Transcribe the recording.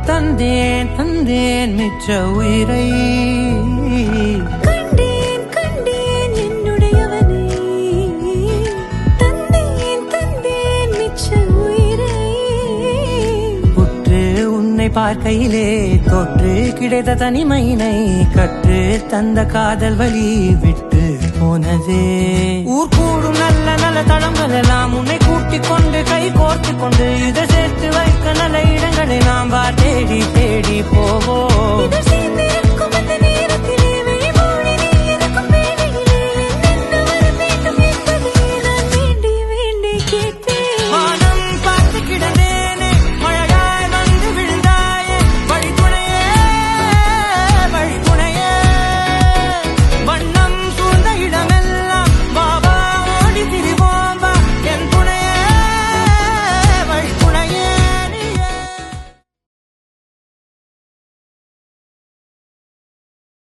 தந்தேன் தந்தேன் மிச்ச உயிரை கண்டேன் கண்டேன் என்னுடையவனை தந்தேன் தந்தேன் மிச்ச உயிரை உற்று உன்னை பார்க்கையிலே தொற்று கிடைத்த தனிமையினை கற்று தந்த காதல் வழி விட்டு போனதே ஊர் கூடும் நல்ல நல்ல தளங்கள் எல்லாம் உன்னை கூட்டிக் கொண்டு கை கோர்த்து கொண்டு இதை சேர்த்து வைக்க நல்ல இடங்களை நாம் தேடி தேடி போவோம்.